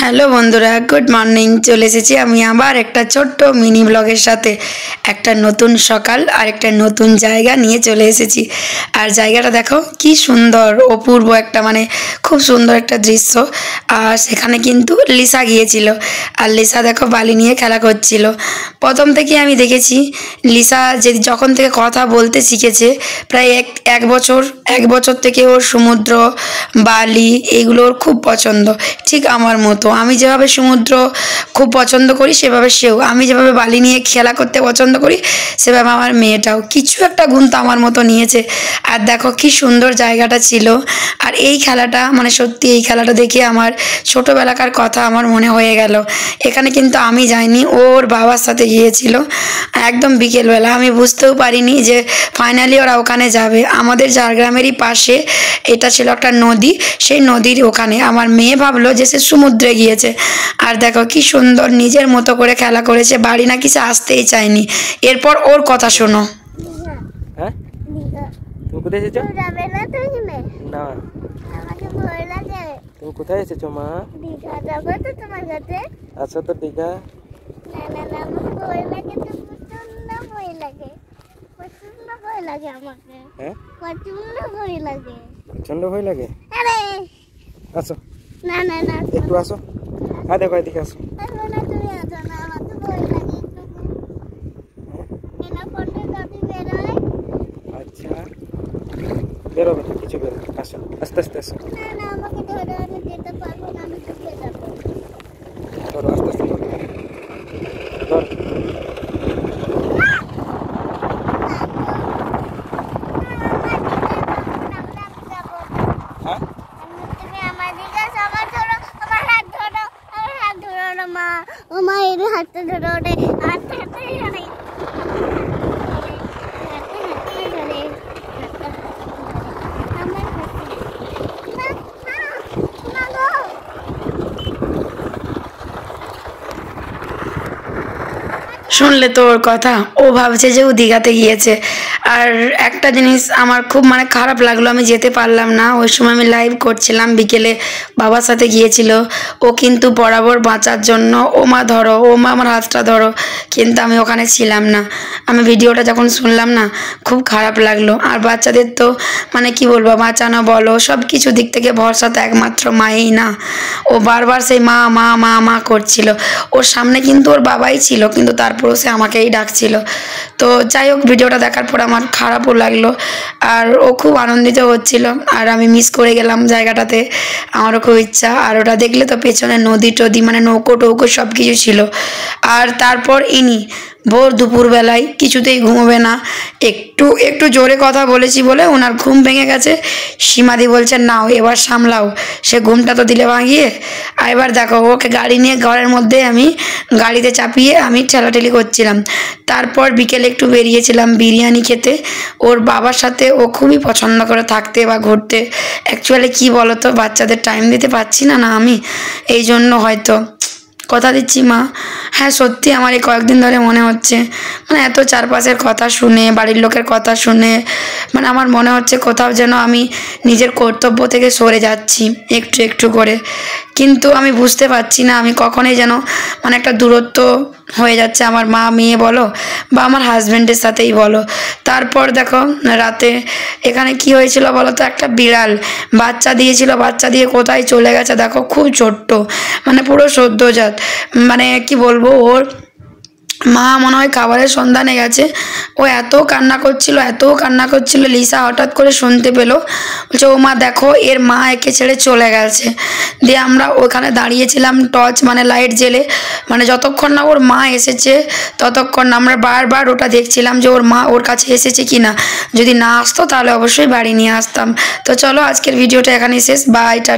Hello বন্ধুরা, good morning. চলে এসেছি আমি আবার একটা ছোট্ট মিনি ব্লগের সাথে। একটা নতুন সকাল আর একটা নতুন জায়গা নিয়ে চলে এসেছি। আর জায়গাটা দেখো কি সুন্দর, অপূর্ব একটা খুব সুন্দর একটা দৃশ্য। আর সেখানে কিন্তু লিসা গিয়েছিল। আর লিসা দেখো বালি নিয়ে খেলা করছিল। প্রথম থেকে আমি দেখেছি লিসা যখন থেকে কথা বলতে শিখেছে, প্রায় এক বছর থেকে ওর সমুদ্র, বালি এগুলো ওর খুব পছন্দ। ঠিক আমার মতো, আমি যেভাবে সমুদ্র খুব পছন্দ করি সেভাবে সেও, আমি যেভাবে বালি নিয়ে খেলা করতে পছন্দ করি সেভাবে আমার মেয়েটাও কিছু একটা গুণ তো আমার মতো নিয়েছে। আর দেখো কি সুন্দর জায়গাটা ছিল। আর এই খেলাটা সত্যি এই খেলাটা দেখে আমার ছোটোবেলাকার কথা আমার মনে হয়ে গেল। এখানে কিন্তু আমি যাইনি, ওর বাবার সাথে গিয়েছিল একদম বিকেলবেলা। আমি বুঝতেও পারিনি যে ফাইনালি ওরা ওখানে যাবে। আমাদের ঝাড়গ্রামেরই পাশে এটা ছিল একটা নদী, সেই নদীর ওখানে আমার মেয়ে ভাবলো যে সে সমুদ্রে গিয়েছে। আর দেখো কি সুন্দর নিজের মতো করে খেলা করেছে, বাড়ি নাকি সে আসতেই চায়নি। এরপর ওর কথা শোনো। হ্যাঁ, তুমি কোথায় এসেছো? যাবে না তুমি? না, আমাকে ভয় লাগে। তুমি কোথায় এসেছো মা? দীঘা যাবো তো তোমার কাছে। আচ্ছা তো দীঘা। না না না, আমাকে ভয় লাগে তো, প্রচন্ড ভয় লাগে, প্রচন্ড ভয় লাগে আমাকে। হ্যাঁ, প্রচন্ড ভয় লাগে। প্রচন্ড ভয় লাগে। আরে আসো, না না না, একটু আসো। হ্যাঁ দেখো এদিকে আসো। আসো না, তুমি আসো না, আমাকে ভয় লাগে একটু। এনা ফোনটা যদি বেরোয়। আচ্ছা, বেরোবে না, কিছু বেরোবে। আসো, আস্তে আস্তে আসো। না না, আমাকে ধরে আমি যেতে পারবো না, আমি চুপে যাবো। ধরো, আস্তে আস্তে ধরো। ধরো। হ্যাঁ, তুমি আমার দিকে সবার ধরো, আমার হাত ধরো, আমার হাত ধরো না মা, আমার এই হাতটা ধরো রে, হাতটা হাতে ধরে, শুনলে তো ওর কথা, ও ভাবছে যে ও দীঘাতে গিয়েছে। আর একটা জিনিস আমার খুব খারাপ লাগলো, আমি যেতে পারলাম না। ওই সময় আমি লাইভ করছিলাম, বিকেলে বাবার সাথে গিয়েছিল। ও কিন্তু বরাবর বাঁচার জন্য ও মা ধরো, ও মা আমার হাতটা ধরো, কিন্তু আমি ওখানে ছিলাম না। আমি ভিডিওটা যখন শুনলাম না, খুব খারাপ লাগলো। আর বাচ্চাদের তো কি বলবো, বাঁচানো বলো সব কিছু দিক থেকে ভরসা তো একমাত্র মাই না। ও বারবার সেই মা মা মা মা করছিল। ওর সামনে কিন্তু ওর বাবাই ছিল, কিন্তু তারপরও সে আমাকেই ডাকছিল। তো যাই হোক, ভিডিওটা দেখার পর আমার খারাপও লাগলো। আর ও খুব আনন্দিত হচ্ছিল। আর আমি মিস করে গেলাম জায়গাটাতে, আমারও খুব ইচ্ছা। আর ওটা দেখলে তো পেছনে নদী টদী নৌকো টৌকো সব কিছু ছিল। আর তারপর ইনি ভোর দুপুরবেলায় কিছুতেই ঘুমোবে না। একটু একটু জোরে কথা বলেছি বলে ওনার ঘুম ভেঙে গেছে। সীমাদি বলছে নাও এবার সামলাও, সে ঘুমটা তো দিলে ভাঙিয়ে। আর এবার দেখো ওকে গাড়ি নিয়ে ঘরের মধ্যে আমি গাড়িতে চাপিয়ে আমি ঠেলাঠেলি করছিলাম। তারপর বিকেলে একটু বেরিয়েছিলাম বিরিয়ানি খেতে ওর বাবার সাথে। ও খুবই পছন্দ করে থাকতে বা ঘুরতে। অ্যাকচুয়ালি কী বলো তো, বাচ্চাদের টাইম দিতে পারছি না আমি, এই জন্য হয়তো। কথা দিচ্ছি মা, হ্যাঁ সত্যি আমার এই কয়েকদিন ধরে মনে হচ্ছে এত চারপাশের কথা শুনে, বাড়ির লোকের কথা শুনে আমার মনে হচ্ছে কোথাও যেন আমি নিজের কর্তব্য থেকে সরে যাচ্ছি একটু একটু করে। কিন্তু আমি বুঝতে পারছি না আমি কখনই যেন একটা দূরত্ব হয়ে যাচ্ছে আমার মা মেয়ে বলো বা আমার হাজব্যান্ডের সাথেই বলো। তারপর দেখো রাতে এখানে কি হয়েছিল বলো তো, একটা বিড়াল বাচ্চা দিয়েছিল, বাচ্চা দিয়ে কোথায় চলে গেছে দেখো, খুব ছোট্ট পুরো সদ্যজাত। কি বলবো, ওর মা মনে হয় খাবারের সন্ধানে গেছে। ও এত কান্না করছিল। লিসা হঠাৎ করে শুনতে পেলো, বলছে ও মা দেখো এর মা একে ছেড়ে চলে গেছে। দিয়ে আমরা ওখানে দাঁড়িয়েছিলাম টর্চ লাইট জেলে, যতক্ষণ না ওর মা এসেছে ততক্ষণ আমরা বারবার ওটা দেখছিলাম যে ওর মা ওর কাছে এসেছে কি না। যদি না আসতো তাহলে অবশ্যই বাড়ি নিয়ে আসতাম। তো চলো আজকের ভিডিওটা এখানেই শেষ। Bye, tata.